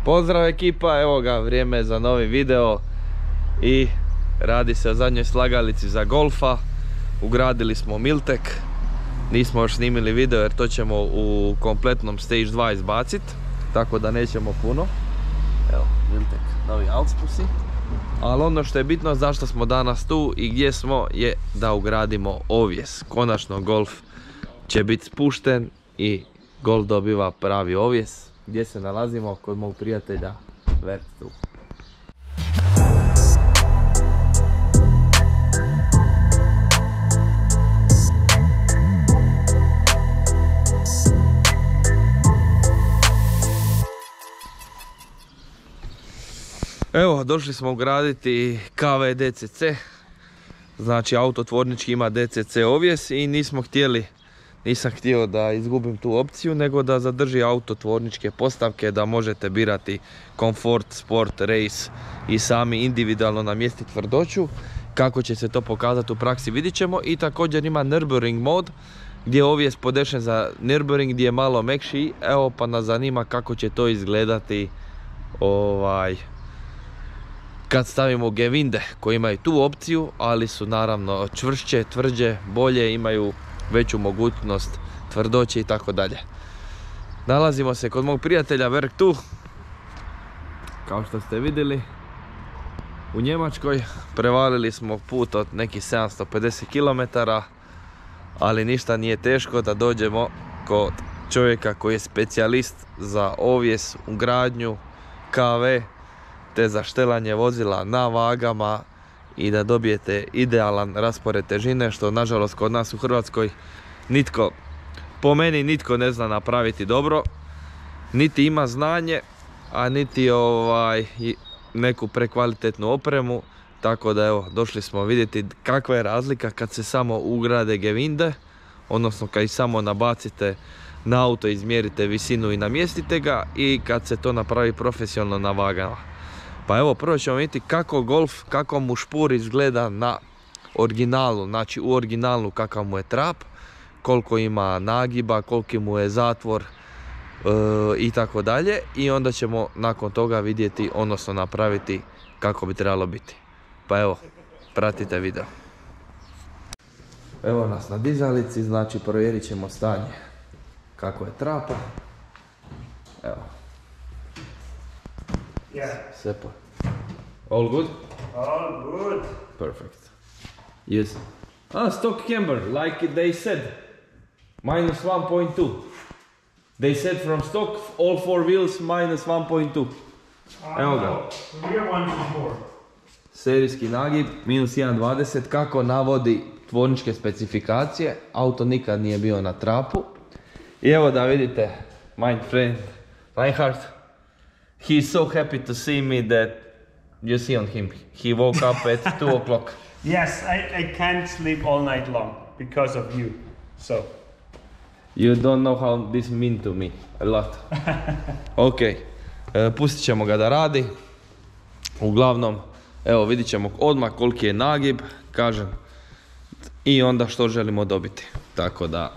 Pozdrav ekipa, evo ga, vrijeme je za novi video i radi se o zadnjoj slagalici za golfa. Ugradili smo Miltek, nismo još snimili video jer to ćemo u kompletnom Stage 2 izbacit, tako da nećemo puno. Evo, Miltek, novi Altspusi. Ali ono što je bitno zašto smo danas tu i gdje smo je da ugradimo ovjes. Konačno golf će biti spušten i golf dobiva pravi ovjes. Gdje se nalazimo? Kod mog prijatelja Vertu. Evo, došli smo ugraditi KV DCC. Znači auto tvornički ima DCC ovjes i nisam htio da izgubim tu opciju, nego da zadrži auto tvorničke postavke, da možete birati komfort, sport, race i sami individualno namjestiti tvrdoću. Kako će se to pokazati u praksi vidit ćemo. I također ima Nürburgring mod gdje je ovjes podešen za Nürburgring, gdje je malo mekši. Evo, pa nas zanima kako će to izgledati kad stavimo Gewinde koji imaju tu opciju, ali su naravno čvršće, tvrđe, bolje, imaju veću mogućnost tvrdoće i tako dalje. Nalazimo se kod mog prijatelja Vertu, kao što ste vidjeli, u Njemačkoj. Prevalili smo put od nekih 750 km, ali ništa nije teško da dođemo kod čovjeka koji je specijalist za ovjes, ugradnju, KV, te za štelanje vozila na vagama i da dobijete idealan raspored težine, što nažalost kod nas u Hrvatskoj po meni nitko ne zna napraviti dobro, niti ima znanje, a niti neku prekvalitetnu opremu. Tako da evo, došli smo vidjeti kakva je razlika kad se samo ugrade Gewinde, odnosno kad ih samo nabacite na auto, izmjerite visinu i namjestite ga, i kad se to napravi profesionalno na vagama. Pa evo, prvo ćemo vidjeti kako mu špur izgleda na originalu, znači u originalu kakav mu je trap, koliko ima nagiba, koliki mu je zatvor i tako dalje. I onda ćemo nakon toga vidjeti, odnosno napraviti kako bi trebalo biti. Pa evo, pratite video. Evo nas na dizalici, znači provjerit ćemo stanje kako je trapa. Evo. Yeah. Sepa. All good? All good. Perfect. Yes. Stock camber, like they said. Minus 1.2. They said from stock, all four wheels minus 1.2. Evo ga. The rear one is more. Serijski nagib, minus 1.20, kako navodi tvorničke specifikacije. Auto nikad nije bio na trapu. I evo da vidite, my friend Reinhard. He's so happy to see me that you see on him. He woke up at 2 o'clock. Yes, I can't sleep all night long because of you. So. You don't know how this mean to me. A lot. Ok. Pustit ćemo ga da radi. Uglavnom, evo vidit ćemo odmah koliki je nagib, kažem. I onda što želimo dobiti. Tako da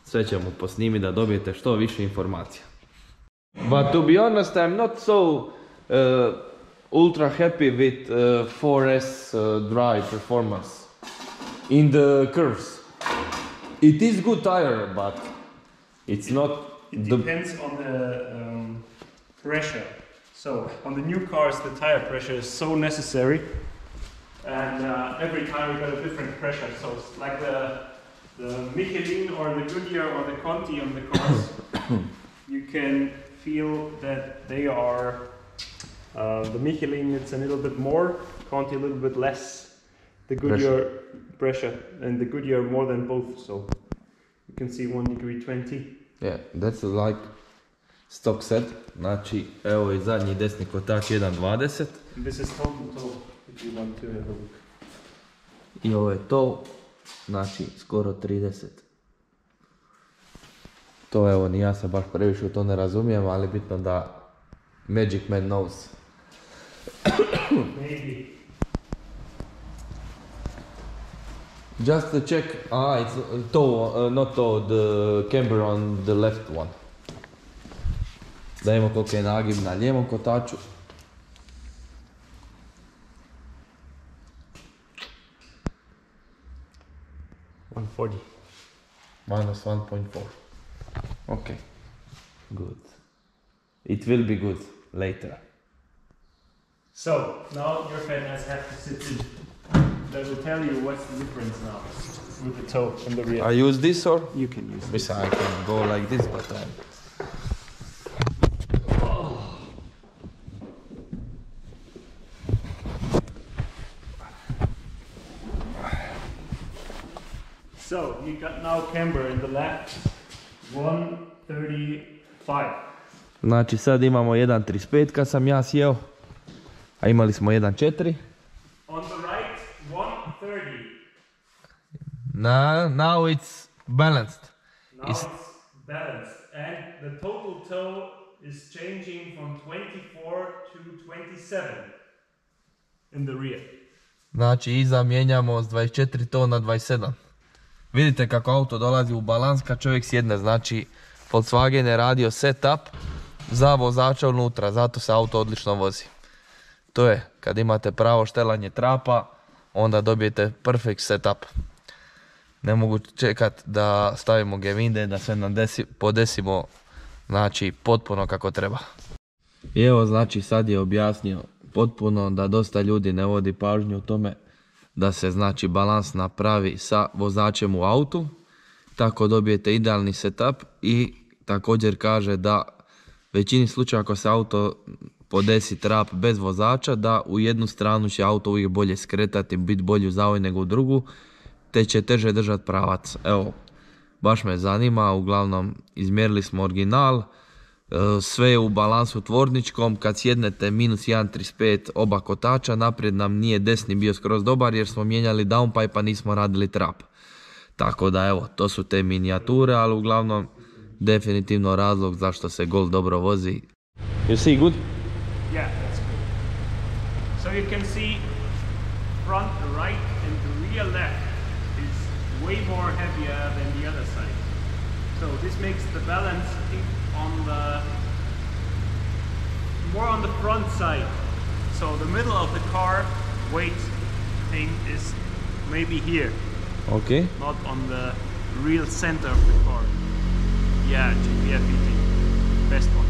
sve ćemo posnimiti da dobijete što više informacija. But to be honest, I'm not so ultra happy with 4S drive performance in the curves. It is good tire, but it's not. It depends on the pressure. So on the new cars, the tire pressure is so necessary, and every tire got a different pressure. So it's like the Michelin or the Goodyear or the Conti on the cars. You can feel that they are the Michelin, it's a little bit more, Conti a little bit less. The Goodyear pressure and the Goodyear more than both, so you can see 1 degree 20. Yeah, that's like stock set. Znači, evo i zadnji desni kotač 1.20. This is total toe, if you want to have a look. I ovo je to, znači skoro 30. To evo, ni ja se baš previše u to ne razumijem, ali bitno da Magic Man knows. Maybe. Just to check, it's toe, not toe, the camber on the left one. Da vidimo koliko je nagib na lijevom kotaču. -140. Minus 1.4. Okay. Good. It will be good later. So now your fans have to sit in. They will tell you what's the difference now with the toe and the rear. I use this or? You can use Yes, I can go like this, but So you got now camber in the left, 135. Znači sad imamo 1.35 kad sam ja sjeo, a imali smo 1.4. On the right, 130. Now it's balanced. Now it's balanced, and the total toe is changing from 24 to 27 in the rear. Znači iza mijenjamo s 24 to na 27. Vidite kako auto dolazi u balans kad čovjek sjedne, znači Volkswagen je radio setup za vozača unutra, zato se auto odlično vozi. To je, kad imate pravo štelanje trapa, onda dobijete perfect setup. Ne mogu čekat da stavimo gevinde, da sve nam podesimo, znači potpuno kako treba. I evo, znači sad je objasnio potpuno da dosta ljudi ne vodi pažnju u tome da se znači balans napravi sa vozačem u autu, tako dobijete idealni setup. I također kaže da većini slučaja ako se auto podesi trap bez vozača, da u jednu stranu će auto uvijek bolje skretati, biti bolji u zavoj nego u drugu, te će teže držati pravac. Evo, baš me zanima, uglavnom izmjerili smo original, sve je u balansu tvorničkom, kad sjednete minus 1.35 oba kotača, naprijed nam nije desni bio skroz dobar jer smo mijenjali downpipe pa nismo radili trap. Tako da evo, to su te minijature, ali uglavnom definitivno razlog zašto se Golf dobro vozi. You see good? Yeah, that's good. So you can see front right and the rear left is way more heavier than the other side. So this makes the balance on the more on the front side. So the middle of the car weight thing is maybe here, Okay. not on the real center of the car. Yeah, GPF thing, best one.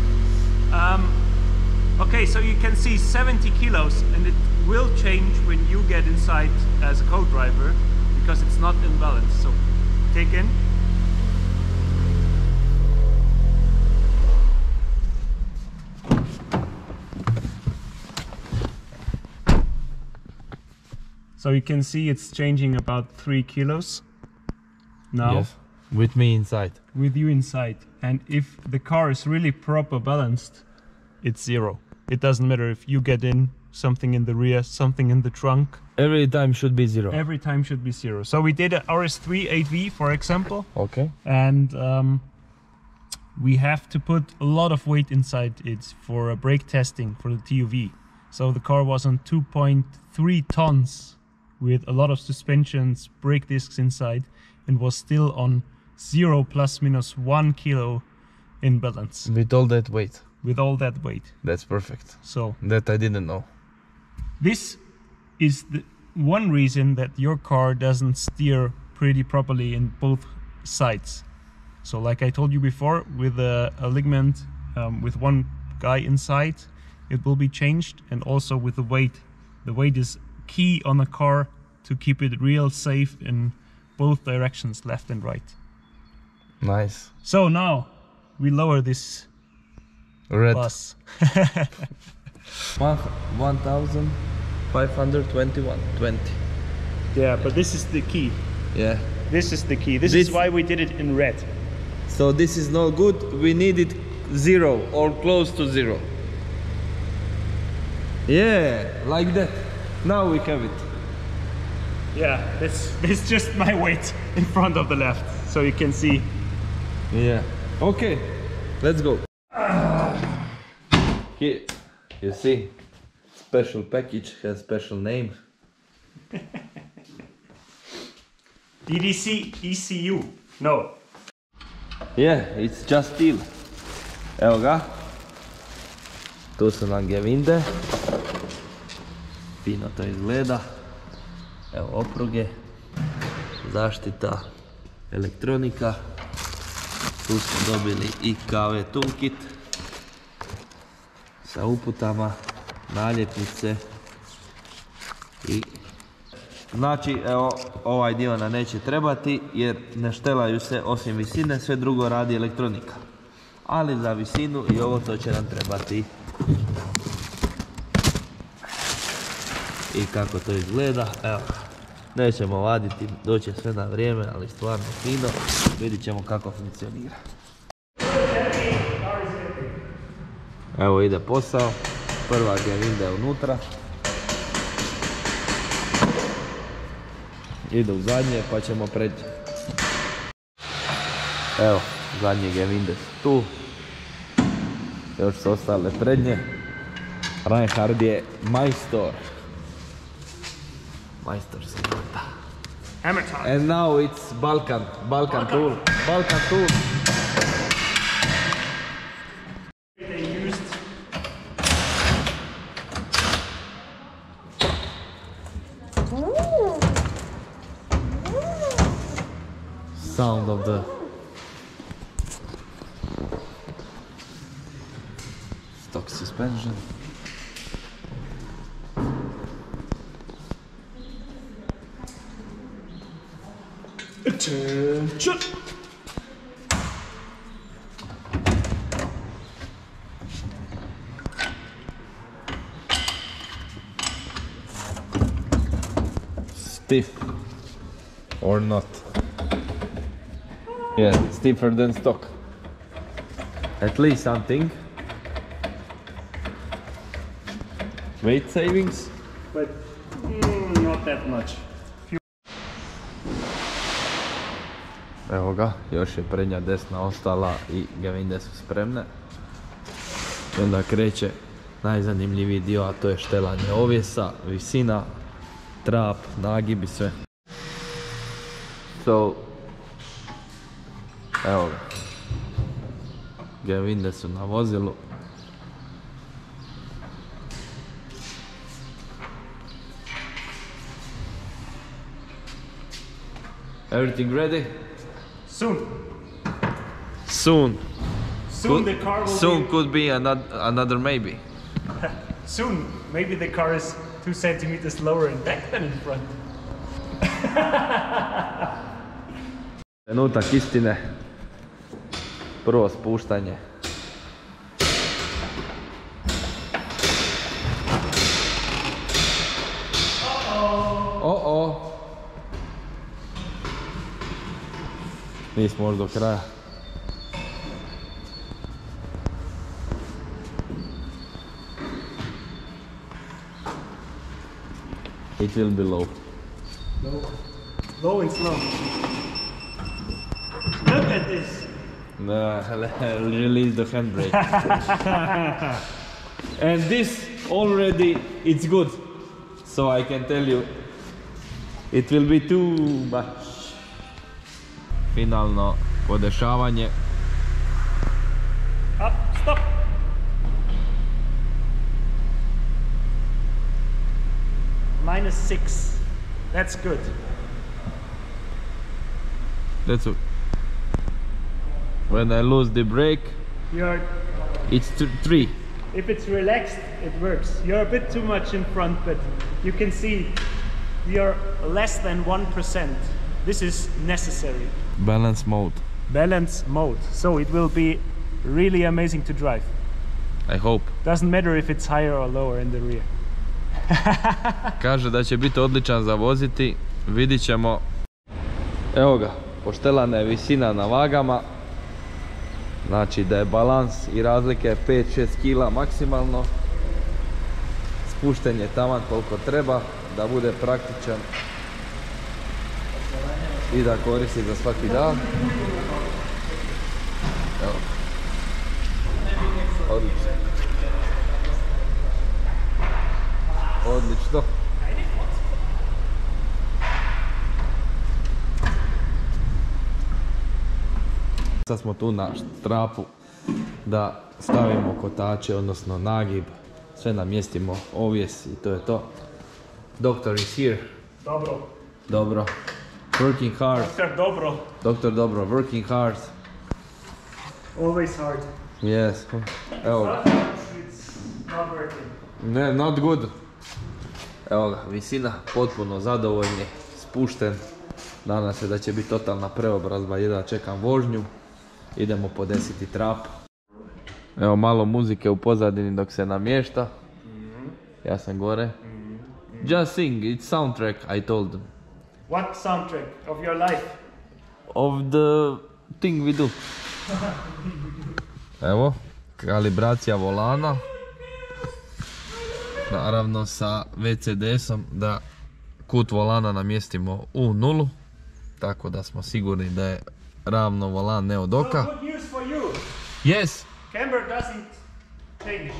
Okay, so you can see 70 kilos, and it will change when you get inside as a co-driver because it's not in balance. So take in. So you can see it's changing about 3 kilos now. Yes. With me inside. With you inside, and if the car is really proper balanced, it's 0. It doesn't matter if you get in, something in the rear, something in the trunk. Every time should be 0. Every time should be 0. So we did a RS3 8V, for example, Okay. and we have to put a lot of weight inside it for brake testing for the TUV. So the car was on 2.3 tons with a lot of suspensions, brake discs inside, and was still on 0 plus minus 1 kilo in balance With all that weight. with all that weight. That's perfect. So That I didn't know. this is the one reason that your car doesn't steer pretty properly in both sides. So like I told you before, with a ligament with one guy inside, it will be changed, and also with the weight. The weight is key on a car to keep it real safe in both directions, left and right. Nice. So now we lower this Red. bus. 1,521.20. Yeah, but this is the key. Yeah. This is the key. This This- is why we did it in red. So this is not good. We need it 0 or close to 0. Yeah, like that. Now we have it. Yeah, that's just my weight in front of the left, so you can see. Yeah. Okay. Let's go. Here, you see, special package has special name. DDC ECU. No. Yeah, it's just steel. Evo ga. Tu su nam Gewinde. Fino to izgleda. Evo opruge. Zaštita. Elektronika. Tu smo dobili i KV toolkit. Sa uputama. Naljepnice. I znači, evo, ovaj dio nam neće trebati jer ne štelaju se osim visine, sve drugo radi elektronika. Ali za visinu i ovo to će nam trebati. I kako to izgleda, evo, nećemo vaditi, doće sve na vrijeme, ali stvarno fino. Vidit ćemo kako funkcionira. Evo ide posao, prva Gewinde je unutra. Ide u zadnje pa ćemo preći. Evo, zadnje Gewinde su tu. Još su ostale prednje. Reinhard je majstor. Majstor se vrta. Hammer time. And now it's Balkan tool. Balkan tool. They used Sound of the stock suspension. attention. Stiff or not? Yeah, stiffer than stock. At least something. Weight savings. But not that much. Evo ga, još je prednja desna ostala i Gewinde su spremne. I onda kreće najzanimljiviji dio, a to je štelanje ovjesa, visina, trap, nagib i sve. So, evo ga. Gewinde su na vozilu. Everything ready? Soon. Soon. Soon the car will Soon could be another maybe. Soon, maybe the car is 2 centimeters lower in back than in front. Trenutak istine. Prvo spuštanje. O-o. Nismo još do kraja. It will be low. Low and slow. Look at this. No, release the handbrake. And this already, it's good. So I can tell you, it will be too much. Finalno podešavanje. Up, stop. -6. That's good. That's it. When I lose the brake, You're, it's 3. if it's relaxed, it works. You're a bit too much in front, but you can see you're less than 1%. This is necessary. Balance mode. Balance mode. So it will be really amazing to drive. I hope. Doesn't matter if it's higher or lower in the rear. Kaže da će biti odličan za voziti. Vidit ćemo. Evo ga, poštelana je visina na vagama. Znači da je balans i razlike 5-6 kila maksimalno. Spušten je taman koliko treba da bude praktičan i da koristi za svaki dan. Evo. Odlično. Odlično. Sad smo tu na štrapu da stavimo kotače, odnosno nagib, sve namjestimo, ovjes i to je to. Doctor is here. Dobro. Dobro. Working hard. Doktor dobro. Doktor dobro, working hard. Always hard. Yes. Evo ga. It's not working. Ne, not good. Evo ga, visina, potpuno zadovoljni, spušten. Nadam se da će biti totalna preobrazba, jedva čekam vožnju. Idemo podesiti trap. Evo malo muzike u pozadini dok se namješta. Ja sam gore. Just sing, it's soundtrack, I told them. What soundtrack of your life? Of the thing we do. Evo, kalibracija volana. Naravno sa VCDS-om da kut volana namjestimo u nulu. Tako da smo sigurni da je ravno volan, ne od oka. So good news for you. Yes! Camber doesn't change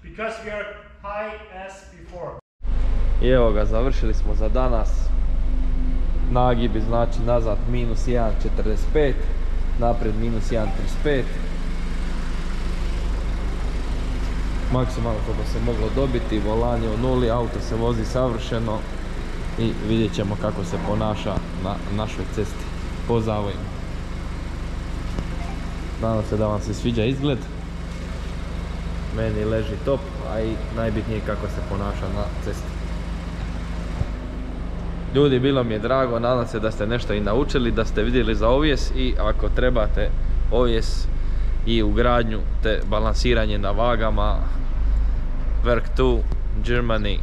because we are high as before. I evo ga, završili smo za danas. Nagibi znači nazad minus 1.45, naprijed minus 1.35. Maksimalno koliko se moglo dobiti, volan je u nuli, auto se vozi savršeno i vidjet ćemo kako se ponaša na našoj cesti po zavojima. Nadam se da vam se sviđa izgled. Meni leži top, a i najbitnije kako se ponaša na cesti. Ljudi, bilo mi je drago, nadam se da ste nešto i naučili, da ste vidjeli za ovjes i ako trebate ovjes i ugradnju te balansiranje na vagama, Werk 2, Germany,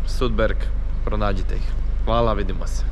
Sudberg, pronađite ih. Hvala, vidimo se.